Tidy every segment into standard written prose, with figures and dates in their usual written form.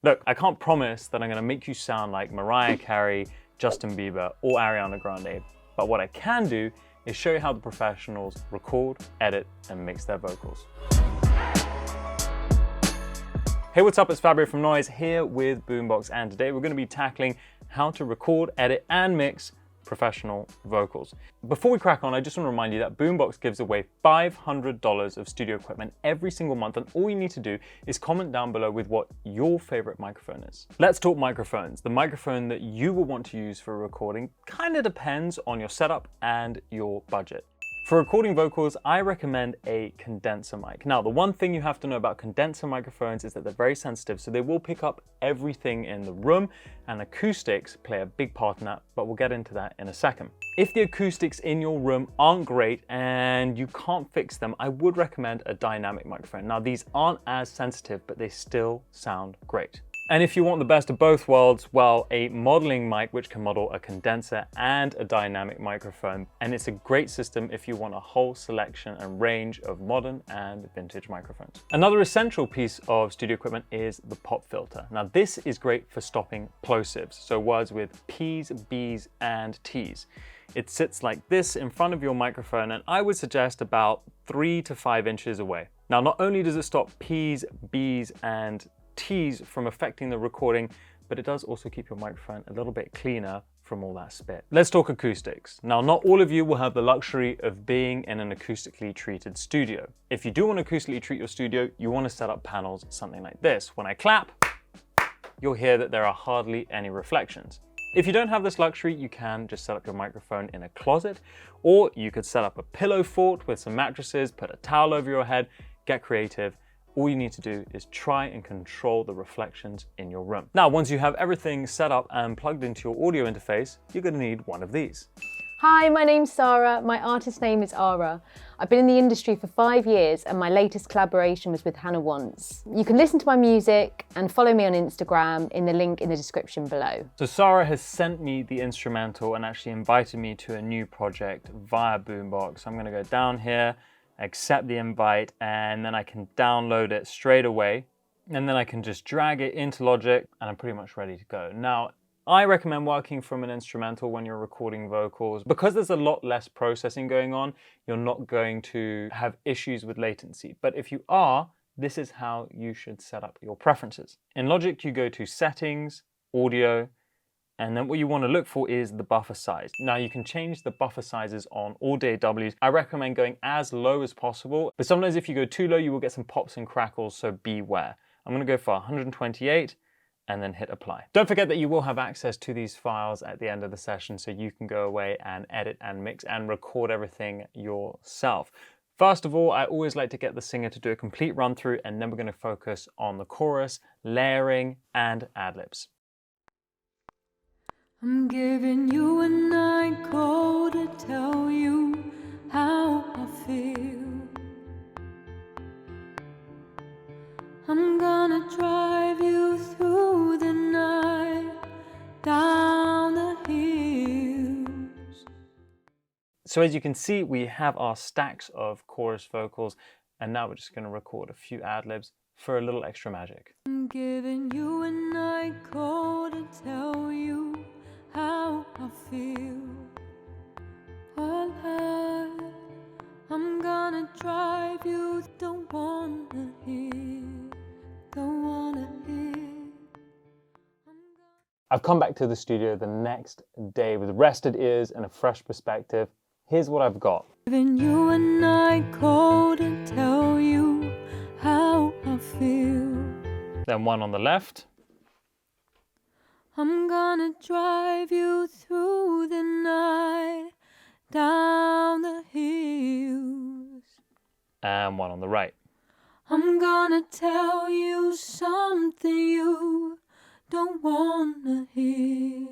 Look, I can't promise that I'm gonna make you sound like Mariah Carey, Justin Bieber, or Ariana Grande, but what I can do is show you how the professionals record, edit, and mix their vocals. Hey, what's up? It's Fabio from Noise here with Boombox, and today we're gonna be tackling how to record, edit, and mix professional vocals. Before we crack on, I just want to remind you that Boombox gives away $500 of studio equipment every single month, and all you need to do is comment down below with what your favorite microphone is. Let's talk microphones. The microphone that you will want to use for recording kind of depends on your setup and your budget. For recording vocals, I recommend a condenser mic. Now, the one thing you have to know about condenser microphones is that they're very sensitive, so they will pick up everything in the room, and acoustics play a big part in that, but we'll get into that in a second. If the acoustics in your room aren't great and you can't fix them, I would recommend a dynamic microphone. Now, these aren't as sensitive, but they still sound great. And if you want the best of both worlds, well, a modeling mic which can model a condenser and a dynamic microphone. And it's a great system if you want a whole selection and range of modern and vintage microphones. Another essential piece of studio equipment is the pop filter. Now, this is great for stopping plosives, so words with P's, B's, and T's. It sits like this in front of your microphone, and I would suggest about 3 to 5 inches away. Now, not only does it stop P's, B's, and T's from affecting the recording, but it does also keep your microphone a little bit cleaner from all that spit. Let's talk acoustics. Now, not all of you will have the luxury of being in an acoustically treated studio. If you do want to acoustically treat your studio, you want to set up panels something like this. When I clap, you'll hear that there are hardly any reflections. If you don't have this luxury, you can just set up your microphone in a closet, or you could set up a pillow fort with some mattresses, put a towel over your head, get creative. All you need to do is try and control the reflections in your room. Now, once you have everything set up and plugged into your audio interface, you're gonna need one of these. Hi, my name's Sarah. My artist name is Ara. I've been in the industry for 5 years, and my latest collaboration was with Hannah Wants. You can listen to my music and follow me on Instagram in the link in the description below. So Sarah has sent me the instrumental and actually invited me to a new project via Boombox. I'm gonna go down here, accept the invite, and then I can download it straight away, and then I can just drag it into Logic, and I'm pretty much ready to go. Now, I recommend working from an instrumental when you're recording vocals. Because there's a lot less processing going on, you're not going to have issues with latency. But if you are, this is how you should set up your preferences. In Logic, you go to Settings, Audio, and then what you want to look for is the buffer size. Now, you can change the buffer sizes on all DAWs. I recommend going as low as possible, but sometimes if you go too low, you will get some pops and crackles, so beware. I'm going to go for 128 and then hit apply. Don't forget that you will have access to these files at the end of the session, so you can go away and edit and mix and record everything yourself. First of all, I always like to get the singer to do a complete run through, and then we're going to focus on the chorus, layering, and ad-libs. I'm giving you a night call to tell you how I feel. I'm gonna drive you through the night, down the hills. So as you can see, we have our stacks of chorus vocals, and now we're just gonna record a few ad-libs for a little extra magic. I'm giving you a night call to tell you how I feel. Alright, I'm gonna drive you, don't wanna hear, don't wanna hear. I've come back to the studio the next day with rested ears and a fresh perspective. Here's what I've got. Giving you a night call to tell you how I feel. Then one on the left. I'm gonna drive you through the night, down the hills. And one on the right. I'm gonna tell you something you don't wanna hear.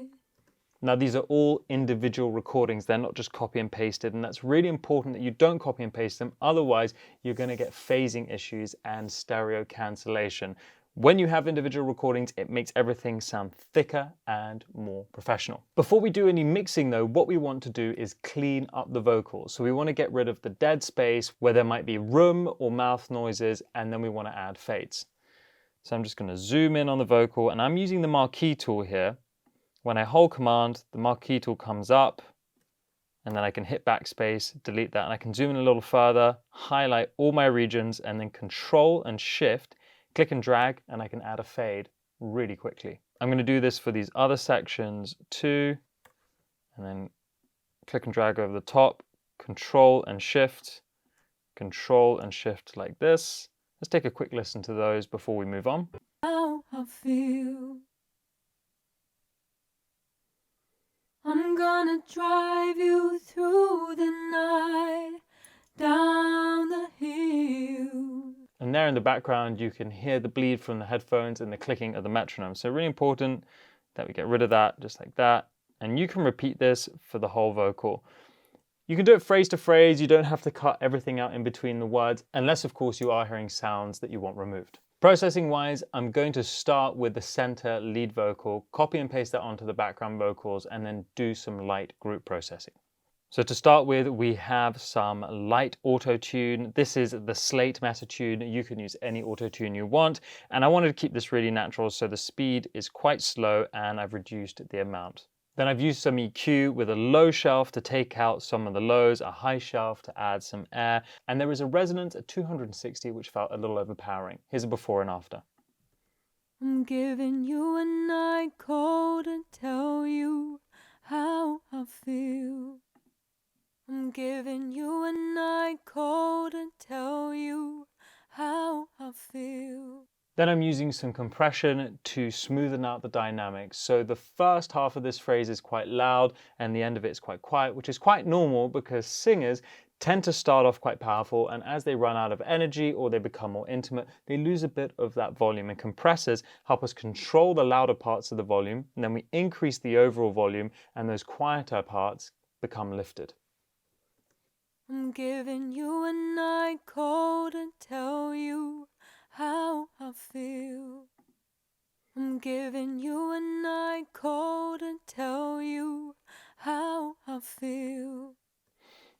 Now, these are all individual recordings. They're not just copy and pasted, and that's really important that you don't copy and paste them. Otherwise, you're gonna get phasing issues and stereo cancellation. When you have individual recordings, it makes everything sound thicker and more professional. Before we do any mixing though, what we want to do is clean up the vocals. So we want to get rid of the dead space where there might be room or mouth noises, and then we want to add fades. So I'm just going to zoom in on the vocal, and I'm using the marquee tool here. When I hold Command, the marquee tool comes up, and then I can hit backspace, delete that, and I can zoom in a little further, highlight all my regions, and then Control and Shift, click and drag, and I can add a fade really quickly. I'm going to do this for these other sections too, and then click and drag over the top, Control and Shift like this. Let's take a quick listen to those before we move on. How I feel. I'm gonna drive you through the night, down the hill. And there in the background, you can hear the bleed from the headphones and the clicking of the metronome. So really important that we get rid of that, just like that. And you can repeat this for the whole vocal. You can do it phrase to phrase. You don't have to cut everything out in between the words, unless of course you are hearing sounds that you want removed. Processing wise, I'm going to start with the center lead vocal, copy and paste that onto the background vocals, and then do some light group processing. So to start with, we have some light auto tune. This is the Slate Meta tune. You can use any auto tune you want. And I wanted to keep this really natural, so the speed is quite slow and I've reduced the amount. Then I've used some EQ with a low shelf to take out some of the lows, a high shelf to add some air, and there is a resonance at 260 which felt a little overpowering. Here's a before and after. I'm giving you a night call to tell you how I feel. I'm giving you a night call to tell you how I feel. Then I'm using some compression to smoothen out the dynamics. So the first half of this phrase is quite loud and the end of it is quite quiet, which is quite normal because singers tend to start off quite powerful, and as they run out of energy or they become more intimate, they lose a bit of that volume. And compressors help us control the louder parts of the volume, and then we increase the overall volume and those quieter parts become lifted. I'm giving you a night call to tell you how I feel. I'm giving you a night call to tell you how I feel.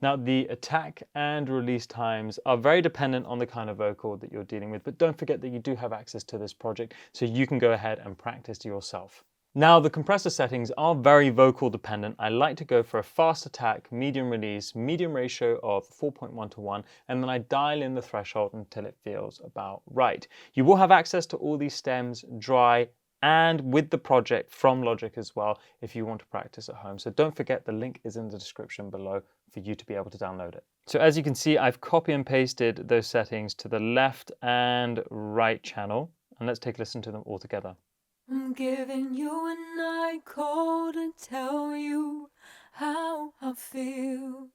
Now, the attack and release times are very dependent on the kind of vocal that you're dealing with, but don't forget that you do have access to this project, so you can go ahead and practice yourself. Now, the compressor settings are very vocal dependent. I like to go for a fast attack, medium release, medium ratio of 4.1:1, and then I dial in the threshold until it feels about right. You will have access to all these stems dry and with the project from Logic as well if you want to practice at home. So don't forget, the link is in the description below for you to be able to download it. So as you can see, I've copy and pasted those settings to the left and right channel, and let's take a listen to them all together. I'm giving you a night call to tell you how I feel.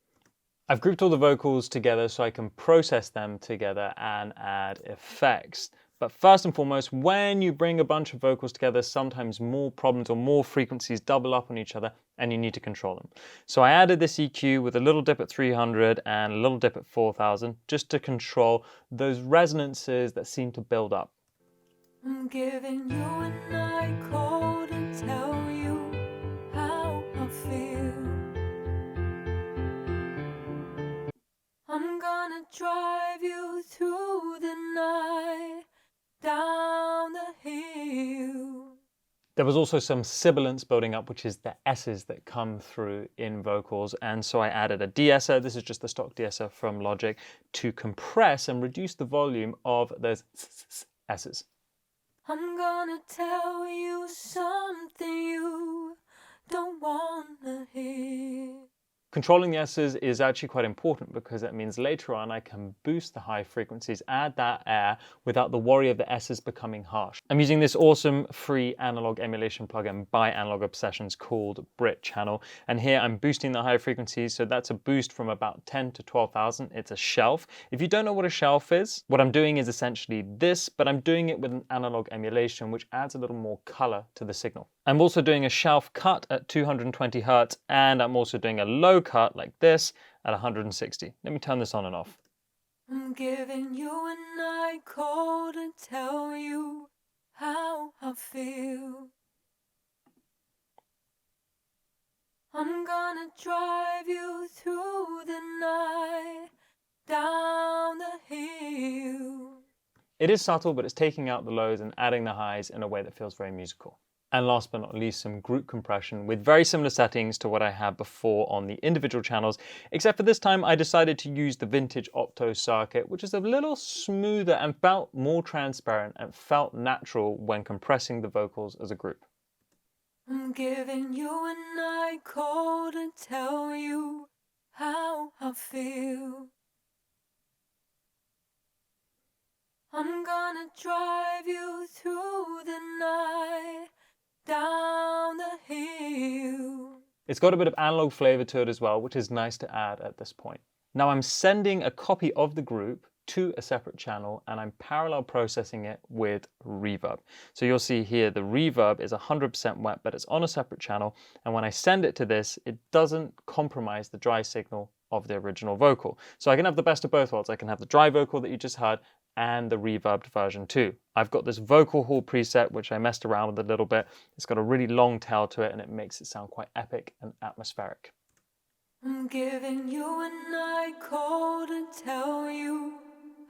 I've grouped all the vocals together so I can process them together and add effects. But first and foremost, when you bring a bunch of vocals together, sometimes more problems or more frequencies double up on each other and you need to control them. So I added this EQ with a little dip at 300 and a little dip at 4000 just to control those resonances that seem to build up. I'm giving you a night call to tell you how I feel. I'm gonna drive you through the night, down the hill. There was also some sibilance building up, which is the S's that come through in vocals. And so I added a de-esser, this is just the stock de-esser from Logic, to compress and reduce the volume of those S's. I'm gonna tell you something you don't wanna hear. Controlling the S's is actually quite important because that means later on I can boost the high frequencies, add that air without the worry of the S's becoming harsh. I'm using this awesome free analog emulation plugin by Analog Obsessions called Brit Channel, and here I'm boosting the high frequencies, so that's a boost from about 10 to 12,000. It's a shelf. If you don't know what a shelf is, what I'm doing is essentially this, but I'm doing it with an analog emulation, which adds a little more color to the signal. I'm also doing a shelf cut at 220 Hertz, and I'm also doing a low cut like this at 160. Let me turn this on and off. I'm giving you a night call to tell you how I feel. I'm gonna drive you through the night, down the hill. It is subtle, but it's taking out the lows and adding the highs in a way that feels very musical. And last but not least, some group compression with very similar settings to what I had before on the individual channels, except for this time I decided to use the vintage Opto circuit, which is a little smoother and felt more transparent and felt natural when compressing the vocals as a group. I'm giving you a night call to tell you how I feel. I'm gonna drive you through the night, down the hill. It's got a bit of analog flavor to it as well, which is nice to add at this point. Now I'm sending a copy of the group to a separate channel and I'm parallel processing it with reverb. So you'll see here the reverb is 100% wet, but it's on a separate channel. And when I send it to this, it doesn't compromise the dry signal of the original vocal. So I can have the best of both worlds. I can have the dry vocal that you just heard and the reverbed version too. I've got this vocal hall preset, which I messed around with a little bit. It's got a really long tail to it and it makes it sound quite epic and atmospheric. I'm giving you a night call to tell you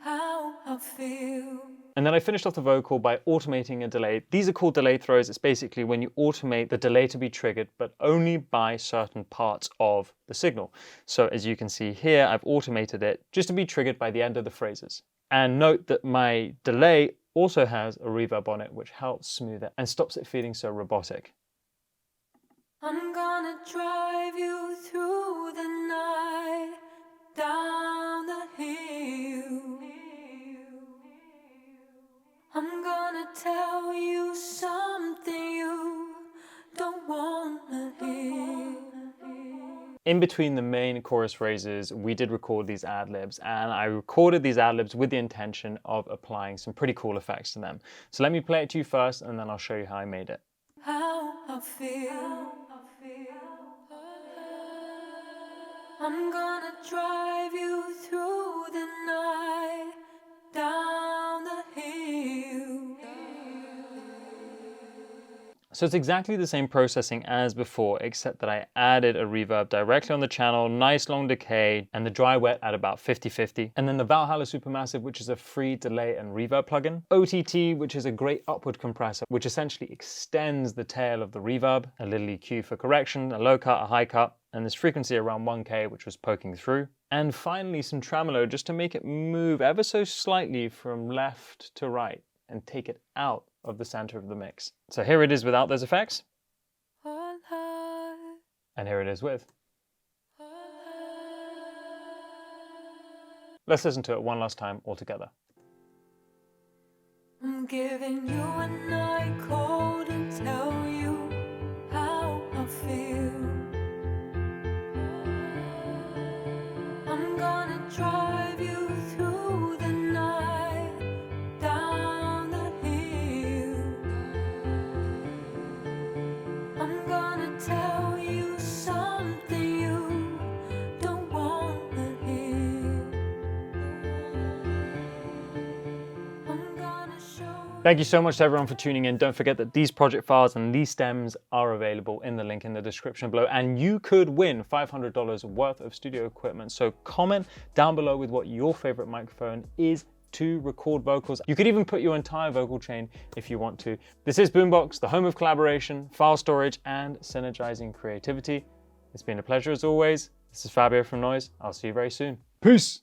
how I feel. And then I finished off the vocal by automating a delay. These are called delay throws. It's basically when you automate the delay to be triggered, but only by certain parts of the signal. So as you can see here, I've automated it just to be triggered by the end of the phrases. And note that my delay also has a reverb on it, which helps smooth it and stops it feeling so robotic. I'm gonna drive you through the night, down the hill. I'm gonna tell you something you don't wanna hear. In between the main chorus phrases, we did record these ad-libs, and I recorded these ad-libs with the intention of applying some pretty cool effects to them. So let me play it to you first, and then I'll show you how I made it. How I feel. I'm gonna drive you through the night, down the hill. So it's exactly the same processing as before, except that I added a reverb directly on the channel, nice long decay, and the dry wet at about 50-50. And then the Valhalla Supermassive, which is a free delay and reverb plugin. OTT, which is a great upward compressor, which essentially extends the tail of the reverb. A little EQ for correction, a low cut, a high cut, and this frequency around 1K, which was poking through. And finally some tremolo, just to make it move ever so slightly from left to right and take it out of the center of the mix. So here it is without those effects. And here it is with. Let's listen to it one last time all together. I'm giving you a night call to tell you how I feel. I'm gonna drive you through the night, down the hill. I'm gonna tell you something you don't wanna hear. I'm gonna show. Thank you so much to everyone for tuning in. Don't forget that these project files and these stems are available in the link in the description below, and you could win $500 worth of studio equipment. So comment down below with what your favorite microphone is to record vocals. You could even put your entire vocal chain if you want to. This is Boombox, the home of collaboration, file storage, and synergizing creativity. It's been a pleasure as always. This is Fabio from Noise. I'll see you very soon. Peace.